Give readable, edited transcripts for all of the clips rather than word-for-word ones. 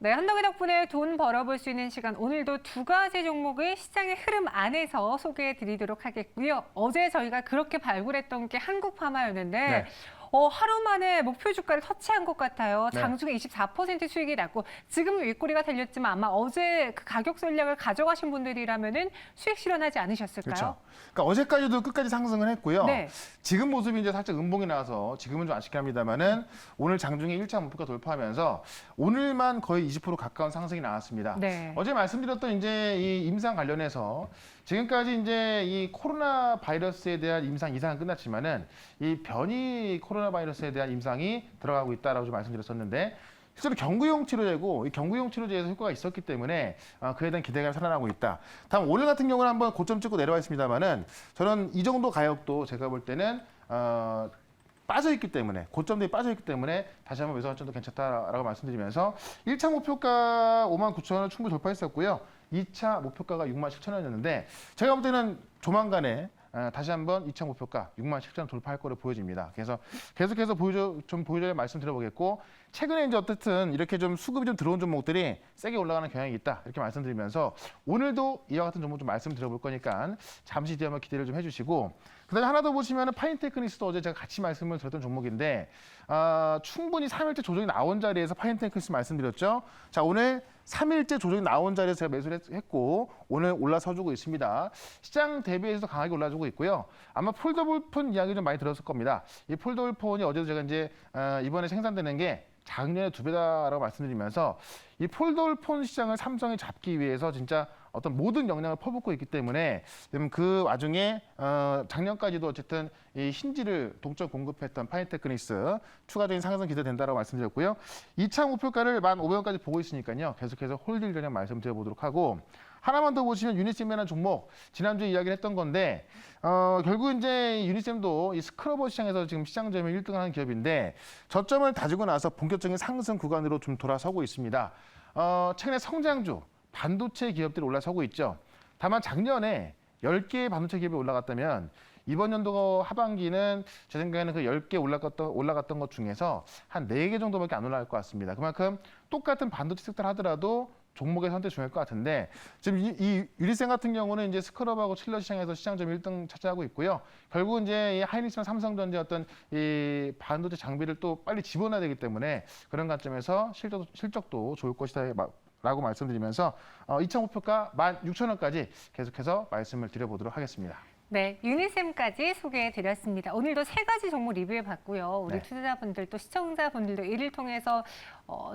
네, 한덕기 덕분에 돈 벌어볼 수 있는 시간, 오늘도 두 가지 종목을 시장의 흐름 안에서 소개해 드리도록 하겠고요. 어제 저희가 그렇게 발굴했던 게 한국파마였는데 네. 하루 만에 목표 주가를 터치한 것 같아요. 네. 장중에 24% 수익이 났고 지금은 윗꼬리가 달렸지만 아마 어제 그 가격 전략을 가져가신 분들이라면은 수익 실현하지 않으셨을까요? 그렇죠. 그러니까 어제까지도 끝까지 상승을 했고요. 네. 지금 모습이 이제 살짝 음봉이 나와서 지금은 좀 아쉽긴 합니다만은 오늘 장중에 1차 목표가 돌파하면서 오늘만 거의 20% 가까운 상승이 나왔습니다. 네. 어제 말씀드렸던 이제 이 임상 관련해서 지금까지 이제 이 코로나 바이러스에 대한 임상 이상은 끝났지만은 이 변이 코로나 바이러스에 대한 임상이 들어가고 있다라고 좀 말씀드렸었는데 실제로 경구용 치료제고 이 경구용 치료제에서 효과가 있었기 때문에 그에 대한 기대감이 살아나고 있다. 다음 오늘 같은 경우는 한번 고점 찍고 내려와 있습니다만은 저는 이 정도 가격도 제가 볼 때는 빠져있기 때문에 고점대에 빠져있기 때문에 다시 한번 매수 관점도 괜찮다라고 말씀드리면서 1차 목표가 59,000원을 충분히 돌파했었고요. 2차 목표가가 67,000원이었는데 제가 볼 때는 조만간에 다시 한번 2차 목표가 67,000원 돌파할 거로 보여집니다. 그래서 계속해서 보여줘야 말씀드려보겠고 최근에 이제 어쨌든 이렇게 좀 수급이 좀 들어온 종목들이 세게 올라가는 경향이 있다 이렇게 말씀드리면서 오늘도 이와 같은 종목 좀 말씀드려볼 거니까 잠시 뒤에 한번 기대를 좀 해주시고 그다음에 하나 더 보시면은 파인테크닉스도 어제 제가 같이 말씀을 드렸던 종목인데 충분히 3일째 조정이 나온 자리에서 파인테크닉스 말씀드렸죠. 자 오늘 3일째 조정이 나온 자리에서 제가 매수를 했고 오늘 올라서주고 있습니다. 시장 대비해서 강하게 올라주고 있고요. 아마 폴더블 폰 이야기 좀 많이 들었을 겁니다. 이 폴더블 폰이 어제도 제가 이제 이번에 생산되는 게 작년에 2배다라고 말씀드리면서 이 폴더블 폰 시장을 삼성이 잡기 위해서 진짜 어떤 모든 역량을 퍼붓고 있기 때문에 그 와중에 작년까지도 어쨌든 이 힌지를 독점 공급했던 파인테크닉스 추가적인 상승 기대된다라고 말씀드렸고요. 2차 목표가를 1,500원까지 보고 있으니까요. 계속해서 홀딩 전략 말씀드려보도록 하고 하나만 더 보시면 유니셈이라는 종목 지난주에 이야기를 했던 건데 결국 이제 유니셈도 이 스크러버 시장에서 지금 시장 점유율 1등하는 기업인데 저점을 다지고 나서 본격적인 상승 구간으로 좀 돌아서고 있습니다. 최근에 성장주 반도체 기업들이 올라서고 있죠. 다만 작년에 10개의 반도체 기업이 올라갔다면 이번 연도 하반기는 제 생각에는 그 10개 올라갔던 것 중에서 한 4개 정도밖에 안 올라갈 것 같습니다. 그만큼 똑같은 반도체 섹터를 하더라도 종목의 선택이 중요할 것 같은데 지금 이 유리셈 같은 경우는 이제 스크럽하고 칠러 시장에서 시장점 1등 차지하고 있고요. 결국은 이제 이 하이닉스나 삼성전자 어떤 이 반도체 장비를 또 빨리 집어넣어야 되기 때문에 그런 관점에서 실적도 좋을 것이다. 라고 말씀드리면서 2차 목표가 16,000원까지 계속해서 말씀을 드려보도록 하겠습니다. 네, 유니셈까지 소개해드렸습니다. 오늘도 3가지 종목 리뷰해봤고요. 우리 네. 투자자분들도 시청자분들도 이를 통해서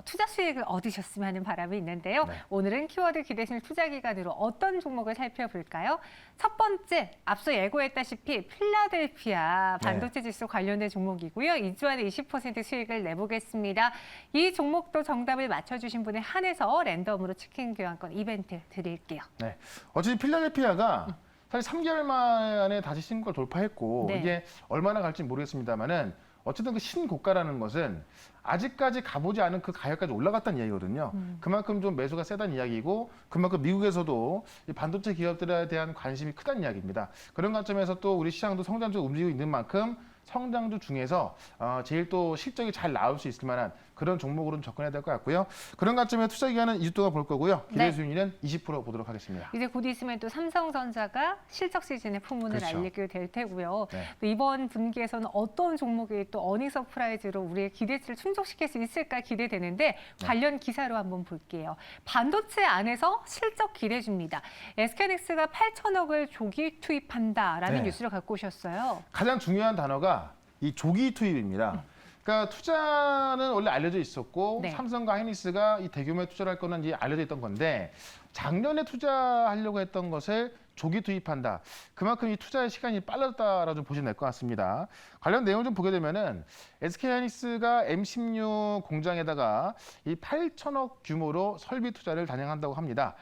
투자 수익을 얻으셨으면 하는 바람이 있는데요. 네. 오늘은 키워드 기대실 투자 기간으로 어떤 종목을 살펴볼까요? 첫 번째, 앞서 예고했다시피 필라델피아 반도체 지수 관련된 종목이고요. 2주 안에 20% 수익을 내보겠습니다. 이 종목도 정답을 맞춰주신 분에 한해서 랜덤으로 치킨 교환권 이벤트 드릴게요. 네, 어쨌든 필라델피아가 사실 3개월 만에 다시 신고를 돌파했고 네. 이게 얼마나 갈지 모르겠습니다만은 어쨌든 그 신고가라는 것은 아직까지 가보지 않은 그 가격까지 올라갔다는 이야기거든요. 그만큼 좀 매수가 세다는 이야기고 그만큼 미국에서도 이 반도체 기업들에 대한 관심이 크다는 이야기입니다. 그런 관점에서 또 우리 시장도 성장주 움직이고 있는 만큼 성장주 중에서 제일 또 실적이 잘 나올 수 있을 만한 그런 종목으로는 접근해야 될 것 같고요. 그런 관점에 투자 기간은 2주 동안 볼 거고요. 기대 네. 수익률은 20% 보도록 하겠습니다. 이제 곧 있으면 또 삼성전자가 실적 시즌의 풍문을 그렇죠. 알리게 될 테고요. 네. 또 이번 분기에서는 어떤 종목이 또 어닝 서프라이즈로 우리의 기대치를 충족시킬 수 있을까 기대되는데 관련 기사로 한번 볼게요. 반도체 안에서 실적 기대 줍니다. SK하이닉스가 8천억을 조기 투입한다라는 네. 뉴스를 갖고 오셨어요. 가장 중요한 단어가 이 조기 투입입니다. 그러니까 투자는 원래 알려져 있었고 네. 삼성과 하이닉스가 이 대규모의 투자를 할 거는 이제 알려져 있던 건데 작년에 투자하려고 했던 것을 조기 투입한다. 그만큼 이 투자의 시간이 빨랐다라고 좀 보시면 될 것 같습니다. 관련 내용 좀 보게 되면은 SK하이닉스가 M16 공장에다가 이 8천억 규모로 설비 투자를 단행한다고 합니다.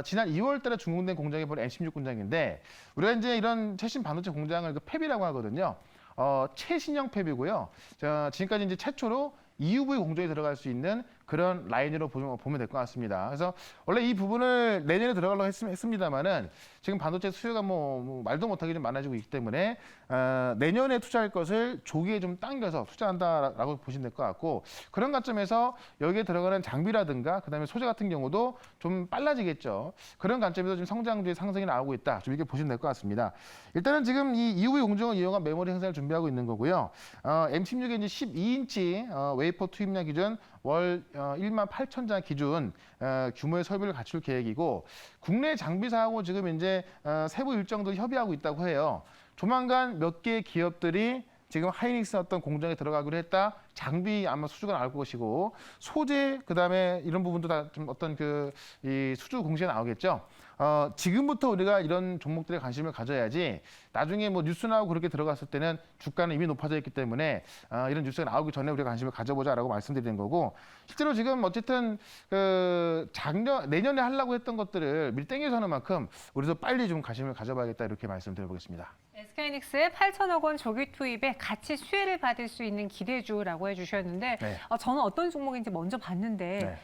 지난 2월 달에 준공된 공장이 바로 M16 공장인데 우리가 이제 이런 최신 반도체 공장을 그 팹이라고 하거든요. 최신형 팹이고요. 지금까지 이제 최초로 EUV 공정에 들어갈 수 있는 그런 라인으로 보면 될 것 같습니다. 그래서 원래 이 부분을 내년에 들어가려고 했습니다만은 지금 반도체 수요가 뭐 말도 못하게 좀 많아지고 있기 때문에 내년에 투자할 것을 조기에 좀 당겨서 투자한다라고 보시면 될 것 같고, 그런 관점에서 여기에 들어가는 장비라든가 그다음에 소재 같은 경우도 좀 빨라지겠죠. 그런 관점에서 지금 성장주의 상승이 나오고 있다. 좀 이렇게 보시면 될 것 같습니다. 일단은 지금 이 EUV 용종을 이용한 메모리 생산을 준비하고 있는 거고요. M16의 이제 12인치 웨이퍼 투입량 기준 월 18,000장 기준 규모의 설비를 갖출 계획이고, 국내 장비사하고 지금 이제 세부 일정도 협의하고 있다고 해요. 조만간 몇 개의 기업들이 지금 하이닉스 어떤 공장에 들어가기로 했다. 장비 아마 수주가 나올 것이고, 소재 그다음에 이런 부분도 다 좀 어떤 이 수주 공시가 나오겠죠. 지금부터 우리가 이런 종목들에 관심을 가져야지 나중에 뭐 뉴스 나오고 그렇게 들어갔을 때는 주가는 이미 높아져 있기 때문에 이런 뉴스가 나오기 전에 우리가 관심을 가져보자라고 말씀드리는 거고, 실제로 지금 어쨌든 내년에 하려고 했던 것들을 미리 땡겨서 하는 만큼 우리도 빨리 좀 관심을 가져봐야겠다, 이렇게 말씀드려보겠습니다. SK하이닉스의 8천억 원 조기 투입에 같이 수혜를 받을 수 있는 기대주라고 해주셨는데 네. 저는 어떤 종목인지 먼저 봤는데 네.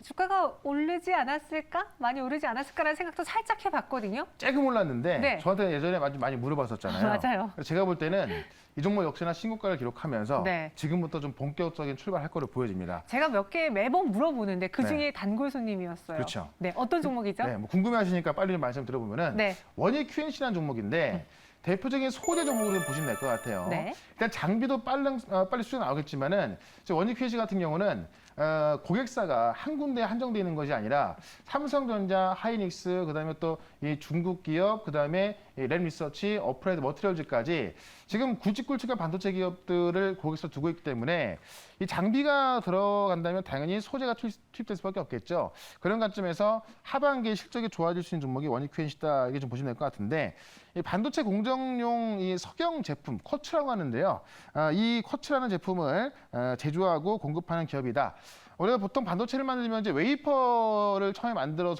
주가가 오르지 않았을까? 많이 오르지 않았을까라는 생각도 살짝 해봤거든요. 조금 올랐는데 네. 저한테 예전에 많이 물어봤었잖아요. 맞아요. 그래서 제가 볼 때는 이 종목 역시나 신고가를 기록하면서 네. 지금부터 좀 본격적인 출발할 거로 보여집니다. 제가 몇 개 매번 물어보는데 그중에 단골 손님이었어요. 그렇죠. 네, 어떤 종목이죠? 네, 뭐 궁금해하시니까 빨리 좀 말씀 드려보면은 네. 원익 QNC라는 종목인데 대표적인 소재 종목으로 보시면 될 것 같아요. 네. 일단 장비도 빨리 수요 나오겠지만은 원익 QNC 같은 경우는 고객사가 한 군데에 한정되어 있는 것이 아니라 삼성전자, 하이닉스, 그다음에 또 이 중국 기업, 그다음에 랩리서치, 어플라이드 머티리얼즈까지 지금 굵직굵직한 반도체 기업들을 고객사 두고 있기 때문에 이 장비가 들어간다면 당연히 소재가 투입될 수밖에 없겠죠. 그런 관점에서 하반기에 실적이 좋아질 수 있는 종목이 원익 QNC다, 이게 좀 보시면 될 것 같은데, 이 반도체 공정용 이 석영 제품 쿼츠라고 하는데요. 이 쿼츠라는 제품을 제조하고 공급하는 기업이다. 우리가 보통 반도체를 만들면 이제 웨이퍼를 처음에 만들어서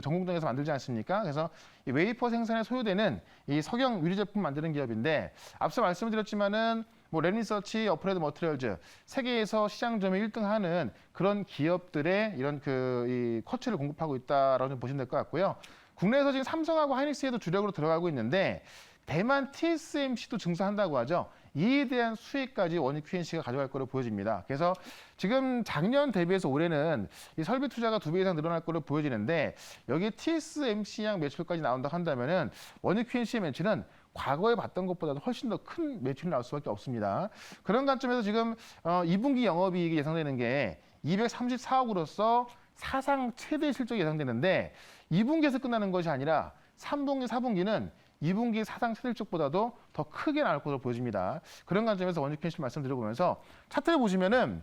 전공장에서 만들지 않습니까? 그래서 이 웨이퍼 생산에 소요되는 이 석영 유리 제품 만드는 기업인데, 앞서 말씀드렸지만은 뭐 랩리서치, 어플라이드 머티리얼즈 세계에서 시장 점유율 1등하는 그런 기업들의 이런 이 쿼츠를 공급하고 있다라고 좀 보시면 될 것 같고요. 국내에서 지금 삼성하고 하이닉스에도 주력으로 들어가고 있는데 대만 TSMC도 증설한다고 하죠. 이에 대한 수익까지 원익 QNC가 가져갈 거로 보여집니다. 그래서 지금 작년 대비해서 올해는 이 설비 투자가 2배 이상 늘어날 거로 보여지는데, 여기에 TSMC양 매출까지 나온다고 한다면은 원익 QNC의 매출은 과거에 봤던 것보다도 훨씬 더 큰 매출이 나올 수밖에 없습니다. 그런 관점에서 지금 2분기 영업이익이 예상되는 게 234억으로서 사상 최대 실적이 예상되는데, 2분기에서 끝나는 것이 아니라 3분기, 4분기는 2분기 사상 최대 실적보다도 더 크게 나올 것으로 보여집니다. 그런 관점에서 원익 QNC 말씀드려보면서 차트를 보시면은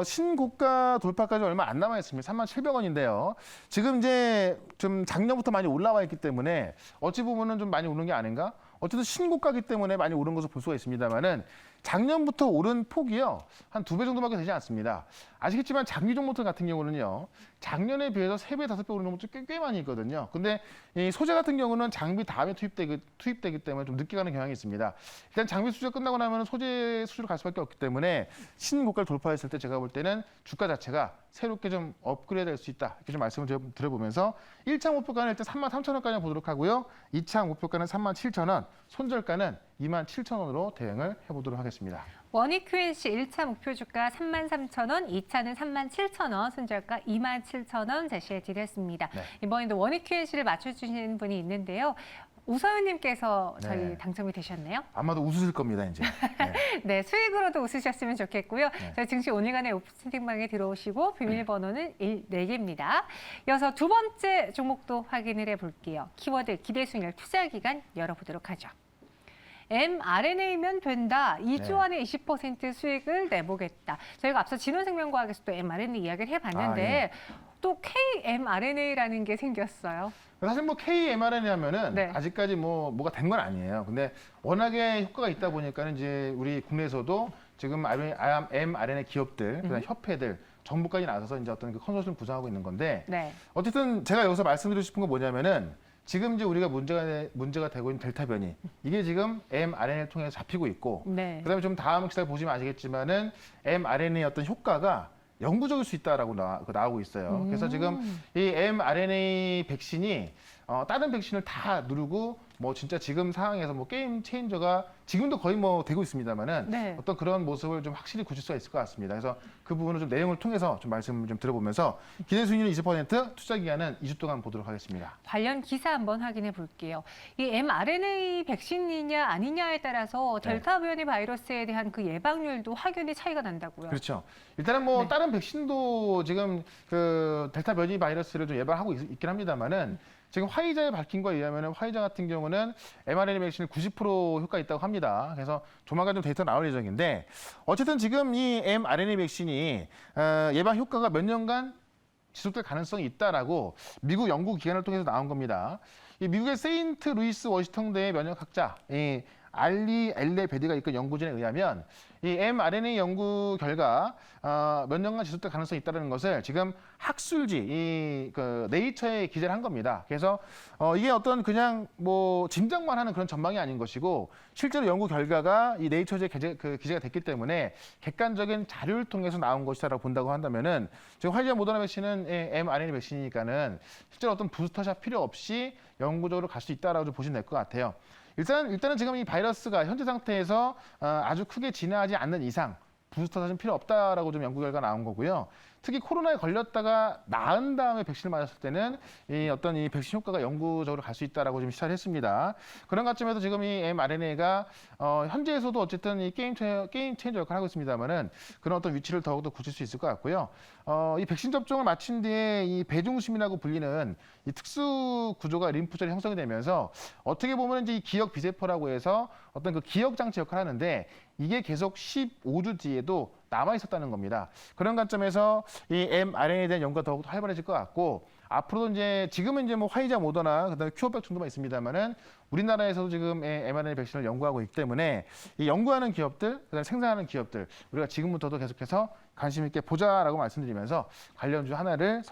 신고가 돌파까지 얼마 안 남아 있습니다. 37,000원인데요. 지금 이제 좀 작년부터 많이 올라와 있기 때문에 어찌 보면은 좀 많이 오른 게 아닌가? 어쨌든 신고가기 때문에 많이 오른 것으로 볼 수가 있습니다만은 작년부터 오른 폭이요, 한 2배 정도밖에 되지 않습니다. 아시겠지만 장기 종목들 같은 경우는요, 작년에 비해서 3배, 5배 오른 종목들이 꽤 많이 있거든요. 근데 이 소재 같은 경우는 장비 다음에 투입되기 때문에 좀 늦게 가는 경향이 있습니다. 일단 장비 수주가 끝나고 나면 소재 수주로 갈 수밖에 없기 때문에 신고가를 돌파했을 때 제가 볼 때는 주가 자체가 새롭게 좀 업그레이드 될 수 있다, 이렇게 좀 말씀을 드려보면서 1차 목표가는 일단 33,000원까지 보도록 하고요. 2차 목표가는 37,000원, 손절가는 27,000원으로 대응을 해보도록 하겠습니다. 원익 QNC 1차 목표 주가 33,000원, 2차는 37,000원, 손절가 27,000원 제시해 드렸습니다. 네. 이번에도 원익 QNC를 맞춰주시는 분이 있는데요. 우서윤님께서 저희 네. 당첨이 되셨네요. 아마도 웃으실 겁니다, 이제. 네. 네, 수익으로도 웃으셨으면 좋겠고요. 네. 저희 증시 오늘간의 오픈 채팅방에 들어오시고 비밀번호는 4개입니다. 이어서 두 번째 종목도 확인을 해볼게요. 키워드 기대수익률 투자기간 열어보도록 하죠. mRNA면 된다. 2주 안에 20% 수익을 내보겠다. 저희가 앞서 진원생명과학에서 또 mRNA 이야기를 해봤는데 또 kmRNA라는 게 생겼어요. 사실 뭐 kmRNA 하면은 네. 아직까지 뭐가 된 건 아니에요. 근데 워낙에 효과가 있다 보니까는 이제 우리 국내에서도 지금 mRNA 기업들, 그다음 협회들, 정부까지 나서서 이제 어떤 그 컨소시엄 구성하고 있는 건데, 네. 어쨌든 제가 여기서 말씀드리고 싶은 건 뭐냐면은 지금 이제 우리가 문제가 되고 있는 델타 변이, 이게 지금 mRNA를 통해서 잡히고 있고, 네. 그다음에 좀 다음 기사를 보시면 아시겠지만은 mRNA의 어떤 효과가 영구적일 수 있다라고 나오고 있어요. 그래서 지금 이 mRNA 백신이 다른 백신을 다 누르고 뭐 진짜 지금 상황에서 뭐 게임 체인저가 지금도 거의 뭐 되고 있습니다만은 네. 어떤 그런 모습을 좀 확실히 굳힐 수가 있을 것 같습니다. 그래서 그 부분을 좀 내용을 통해서 좀 말씀을 좀 들어보면서 기대 수익률 20%, 투자 기간은 2주 동안 보도록 하겠습니다. 관련 기사 한번 확인해 볼게요. 이 mRNA 백신이냐 아니냐에 따라서 네. 델타 변이 바이러스에 대한 그 예방률도 확연히 차이가 난다고요. 그렇죠. 일단은 뭐 네. 다른 백신도 지금 그 델타 변이 바이러스를 좀 예방하고 있긴 합니다만은 지금 화이자의 밝힌 거에 의하면 화이자 같은 경우는 mRNA 백신을 90% 효과 있다고 합니다. 그래서 조만간 좀 데이터 나올 예정인데 어쨌든 지금 이 mRNA 백신이 예방 효과가 몇 년간 지속될 가능성이 있다라고 미국 연구 기관을 통해서 나온 겁니다. 이 미국의 세인트 루이스 워싱턴대의 면역학자 이 알리 엘레 베디가 이끈 연구진에 의하면 이 mRNA 연구 결과 몇 년간 지속될 가능성이 있다는 것을 지금 학술지 그 네이처에 기재를 한 겁니다. 그래서 이게 어떤 그냥 뭐 짐작만 하는 그런 전망이 아닌 것이고 실제로 연구 결과가 이 네이처에 기재가 됐기 때문에 객관적인 자료를 통해서 나온 것이다라고 본다고 한다면은 지금 화이자 모더나 백신은 mRNA 백신이니까는 실제로 어떤 부스터샷 필요 없이 영구적으로 갈 수 있다라고 좀 보시면 될 것 같아요. 일단은 지금 이 바이러스가 현재 상태에서 아주 크게 진화하지 않는 이상 부스터샷은 필요 없다라고 좀 연구 결과 나온 거고요. 특히 코로나에 걸렸다가 나은 다음에 백신을 맞았을 때는 이 백신 효과가 영구적으로 갈 수 있다라고 지금 시사를 했습니다. 그런 관점에서 지금 이 mRNA가 현재에서도 어쨌든 이 게임 체인저 역할을 하고 있습니다만은 그런 어떤 위치를 더욱더 굳힐 수 있을 것 같고요. 이 백신 접종을 마친 뒤에 이 배중심이라고 불리는 이 특수 구조가 림프절이 형성이 되면서 어떻게 보면 이제 이 기억 비세포라고 해서 어떤 그 기억 장치 역할을 하는데 이게 계속 15주 뒤에도 남아 있었다는 겁니다. 그런 관점에서 이 mRNA에 대한 연구가 더욱 활발해질 것 같고 앞으로도 이제 지금은 이제 뭐 화이자, 모더나 그다음에 큐어백 정도만 있습니다만은 우리나라에서도 지금 mRNA 백신을 연구하고 있기 때문에 이 연구하는 기업들, 그다음에 생산하는 기업들 우리가 지금부터도 계속해서 관심 있게 보자라고 말씀드리면서 관련주 하나를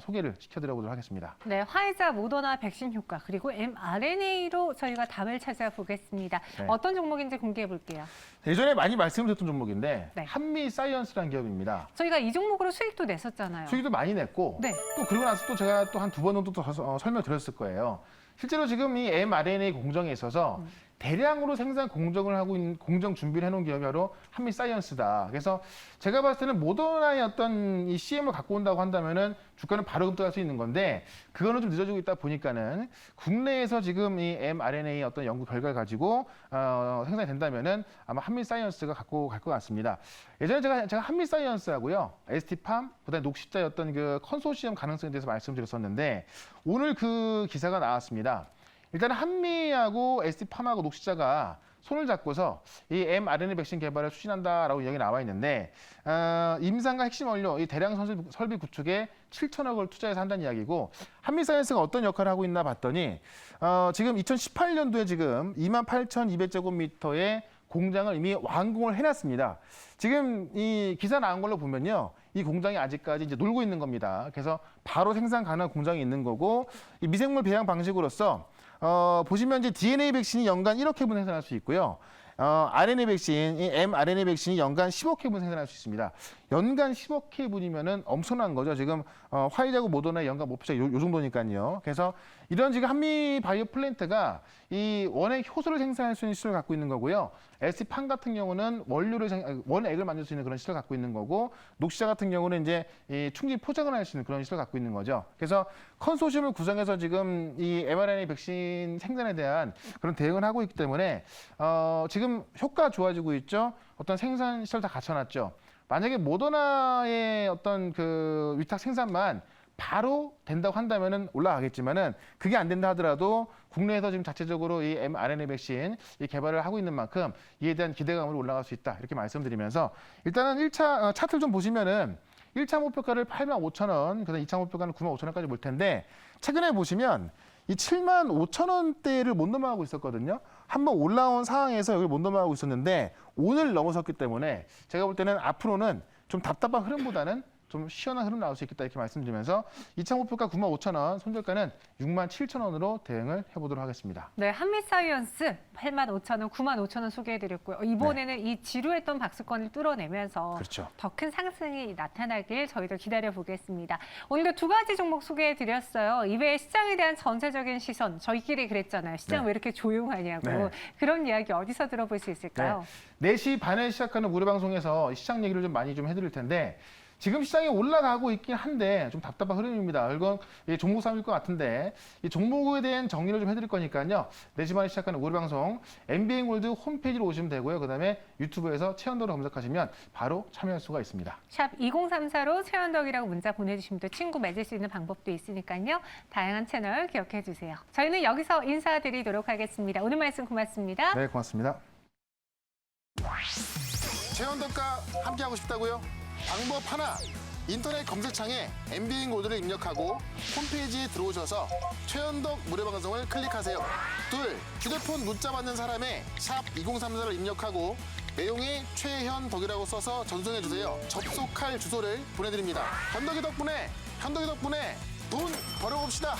소개를 시켜드려보도록 하겠습니다. 네, 화이자, 모더나 백신 효과 그리고 mRNA로 저희가 답을 찾아보겠습니다. 네. 어떤 종목인지 공개해 볼게요. 예전에 많이 말씀드렸던 종목인데 네. 한미사이언스라는 기업입니다. 저희가 이 종목으로 수익도 냈었잖아요. 수익도 많이 냈고 네. 또 그러고 나서 또 제가 또 한 두 번 정도 더 설명드렸을 거예요. 실제로 지금 이 mRNA 공정에 있어서 대량으로 생산 공정을 하고 있는 공정 준비를 해놓은 기업이 바로 한미사이언스다. 그래서 제가 봤을 때는 모더나의 어떤 이 CM을 갖고 온다고 한다면은 주가는 바로 급등할 수 있는 건데 그거는 좀 늦어지고 있다 보니까는 국내에서 지금 이 mRNA 어떤 연구 결과를 가지고 생산이 된다면은 아마 한미사이언스가 갖고 갈 것 같습니다. 예전에 제가 한미사이언스하고요, ST팜, 그다음에 녹십자의 어떤 그 컨소시엄 가능성에 대해서 말씀드렸었는데 오늘 그 기사가 나왔습니다. 일단 한미하고 ST팜하고 녹십자가 손을 잡고서 이 mRNA 백신 개발을 추진한다라고 이야기 나와 있는데 임상과 핵심 원료, 이 대량 설비 구축에 7천억을 투자해서 한다는 이야기고 한미사이언스가 어떤 역할을 하고 있나 봤더니 지금 2018년도에 지금 28,200제곱미터의 공장을 이미 완공을 해놨습니다. 지금 이 기사 나온 걸로 보면요. 이 공장이 아직까지 이제 놀고 있는 겁니다. 그래서 바로 생산 가능한 공장이 있는 거고 이 미생물 배양 방식으로서 보시면 이제 DNA 백신이 연간 1억 회분 생산할 수 있고요. RNA 백신, 이 mRNA 백신이 연간 10억 회분 생산할 수 있습니다. 연간 10억 회분이면은 엄청난 거죠. 지금 화이자고 모더나 연간 목표가 요 정도니까요. 그래서 이런 지금 한미 바이오 플랜트가 이 원액 효소를 생산할 수 있는 시설을 갖고 있는 거고요. ST팜 같은 경우는 원액을 만들 수 있는 그런 시설을 갖고 있는 거고, 녹시자 같은 경우는 이제 이 충지 포장을 할 수 있는 그런 시설을 갖고 있는 거죠. 그래서 컨소시엄을 구성해서 지금 이 mRNA 백신 생산에 대한 그런 대응을 하고 있기 때문에 지금 효과 좋아지고 있죠. 어떤 생산 시설 다 갖춰놨죠. 만약에 모더나의 어떤 그 위탁 생산만 바로 된다고 한다면은 올라가겠지만은 그게 안 된다 하더라도 국내에서 지금 자체적으로 이 mRNA 백신 이 개발을 하고 있는 만큼 이에 대한 기대감으로 올라갈 수 있다. 이렇게 말씀드리면서 일단은 1차 차트를 좀 보시면은 1차 목표가를 85,000원, 그다음 2차 목표가는 95,000원까지 볼 텐데 최근에 보시면 이 75,000원대를 못 넘어가고 있었거든요. 한번 올라온 상황에서 여기를 못 넘어가고 있었는데 오늘 넘어섰기 때문에 제가 볼 때는 앞으로는 좀 답답한 흐름보다는 좀 시원한 흐름 나올 수 있겠다 이렇게 말씀드리면서 이창 목표가 95,000원, 손절가는 67,000원으로 대응을 해보도록 하겠습니다. 네, 한미사이언스 85,000원, 95,000원 소개해드렸고요. 이번에는 이 지루했던 박스권을 뚫어내면서 그렇죠. 더 큰 상승이 나타나길 저희도 기다려보겠습니다. 오늘도 두 가지 종목 소개해드렸어요. 이외에 시장에 대한 전체적인 시선, 저희끼리 그랬잖아요. 시장 네. 왜 이렇게 조용하냐고. 네. 그런 이야기 어디서 들어볼 수 있을까요? 4시 반에 시작하는 무료방송에서 시장 얘기를 좀 많이 좀 해드릴 텐데 지금 시장이 올라가고 있긴 한데 좀 답답한 흐름입니다. 이건 종목 싸움일 것 같은데 이 종목에 대한 정리를 좀 해드릴 거니까요. 4시 반에 시작하는 무료방송 MBN골드 홈페이지로 오시면 되고요. 그다음에 유튜브에서 최현덕을 검색하시면 바로 참여할 수가 있습니다. 샵 2034로 최현덕이라고 문자 보내주시면 또 친구 맺을 수 있는 방법도 있으니까요. 다양한 채널 기억해 주세요. 저희는 여기서 인사드리도록 하겠습니다. 오늘 말씀 고맙습니다. 네, 고맙습니다. 최현덕과 함께하고 싶다고요? 방법 하나, 인터넷 검색창에 MBN 골드를 입력하고 홈페이지에 들어오셔서 최현덕 무료방송을 클릭하세요. 둘, 휴대폰 문자 받는 사람의 샵 2034를 입력하고 내용에 최현덕이라고 써서 전송해주세요. 접속할 주소를 보내드립니다. 현덕이 덕분에 돈 벌어봅시다.